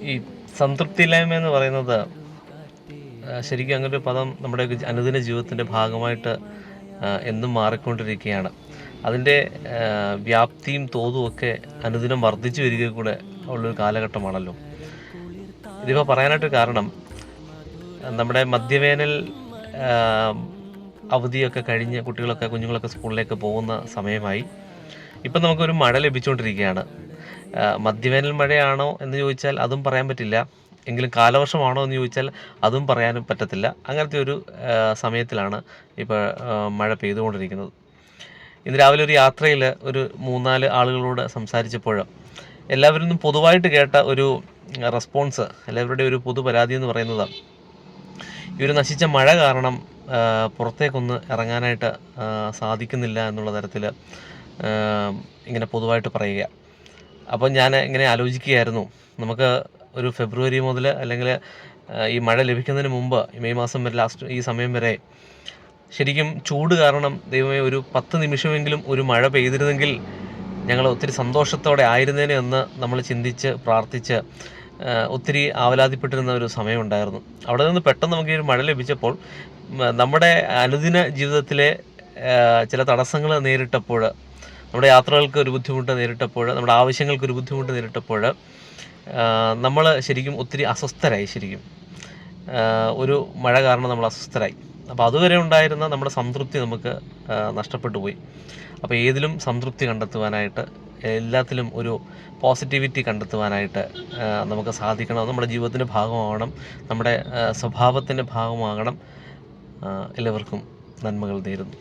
ഈ സംതൃപ്തിയില്ലായ്മ എന്ന് പറയുന്നത് ശരിക്കും അങ്ങനൊരു പദം നമ്മുടെ അനുദിന ജീവിതത്തിൻ്റെ ഭാഗമായിട്ട് എന്നും മാറിക്കൊണ്ടിരിക്കുകയാണ്. അതിൻ്റെ വ്യാപ്തിയും തോതും ഒക്കെ അനുദിനം വർദ്ധിച്ചു വരിക കൂടെ ഉള്ളൊരു കാലഘട്ടമാണല്ലോ. ഇതിപ്പോൾ പറയാനായിട്ട് കാരണം നമ്മുടെ മധ്യവേനൽ അവധിയൊക്കെ കഴിഞ്ഞ് കുഞ്ഞുങ്ങളൊക്കെ സ്കൂളിലേക്ക് പോകുന്ന സമയമായി. ഇപ്പം നമുക്കൊരു മഴ ലഭിച്ചുകൊണ്ടിരിക്കുകയാണ്. മധ്യവേനൽ മഴയാണോ എന്ന് ചോദിച്ചാൽ അതും പറയാൻ പറ്റില്ല. എങ്കിലും കാലവർഷമാണോ എന്ന് ചോദിച്ചാൽ അതും പറയാനും പറ്റത്തില്ല. അങ്ങനത്തെ ഒരു സമയത്തിലാണ് ഇപ്പോൾ മഴ പെയ്തുകൊണ്ടിരിക്കുന്നത്. ഇന്ന് രാവിലെ ഒരു യാത്രയിൽ ഒരു 3-4 ആളുകളോട് സംസാരിച്ചപ്പോൾ എല്ലാവരും നിന്നും പൊതുവായിട്ട് കേട്ട ഒരു റെസ്പോൺസ്, എല്ലാവരുടെയും ഒരു പൊതു പരാതി എന്ന് പറയുന്നത്, ഈ ഒരു നശിച്ച മഴ കാരണം പുറത്തേക്കൊന്ന് ഇറങ്ങാനായിട്ട് സാധിക്കുന്നില്ല എന്നുള്ള തരത്തിൽ ഇങ്ങനെ പൊതുവായിട്ട് പറയുക. അപ്പോൾ ഞാൻ ഇങ്ങനെ ആലോചിക്കുകയായിരുന്നു, നമുക്ക് ഒരു ഫെബ്രുവരി മുതൽ അല്ലെങ്കിൽ ഈ മഴ ലഭിക്കുന്നതിന് മുമ്പ് മെയ് മാസം വരെ ലാസ്റ്റ് ഈ സമയം വരെ ശരിക്കും ചൂട് കാരണം ദൈവമേ ഒരു 10 നിമിഷമെങ്കിലും ഒരു മഴ പെയ്തിരുന്നെങ്കിൽ ഞങ്ങൾ ഒത്തിരി സന്തോഷത്തോടെ ആയിരുന്നേനെ എന്ന് നമ്മൾ ചിന്തിച്ച് പ്രാർത്ഥിച്ച് ഒത്തിരി ആവലാതിപ്പെട്ടിരുന്ന ഒരു സമയമുണ്ടായിരുന്നു. അവിടെ നിന്ന് പെട്ടെന്ന് നമുക്ക് ഈ ഒരു മഴ ലഭിച്ചപ്പോൾ നമ്മുടെ അനുദിന ജീവിതത്തിലെ ചില തടസ്സങ്ങൾ നേരിട്ടപ്പോൾ, നമ്മുടെ യാത്രകൾക്ക് ഒരു ബുദ്ധിമുട്ട് നേരിട്ടപ്പോൾ, നമ്മുടെ ആവശ്യങ്ങൾക്കൊരു ബുദ്ധിമുട്ട് നേരിട്ടപ്പോൾ നമ്മൾ ശരിക്കും ഒത്തിരി അസ്വസ്ഥരായി. ശരിക്കും ഒരു മഴ കാരണം നമ്മൾ അസ്വസ്ഥരായി. അപ്പോൾ അതുവരെ ഉണ്ടായിരുന്ന നമ്മുടെ സംതൃപ്തി നമുക്ക് നഷ്ടപ്പെട്ടു പോയി. അപ്പോൾ ഏതിലും സംതൃപ്തി കണ്ടെത്തുവാനായിട്ട്, എല്ലാത്തിലും ഒരു പോസിറ്റിവിറ്റി കണ്ടെത്തുവാനായിട്ട് നമുക്ക് സാധിക്കണം. അത് നമ്മുടെ ജീവിതത്തിൻ്റെ ഭാഗമാകണം, നമ്മുടെ സ്വഭാവത്തിൻ്റെ ഭാഗമാകണം. എല്ലാവർക്കും നന്മകൾ നേരുന്നു.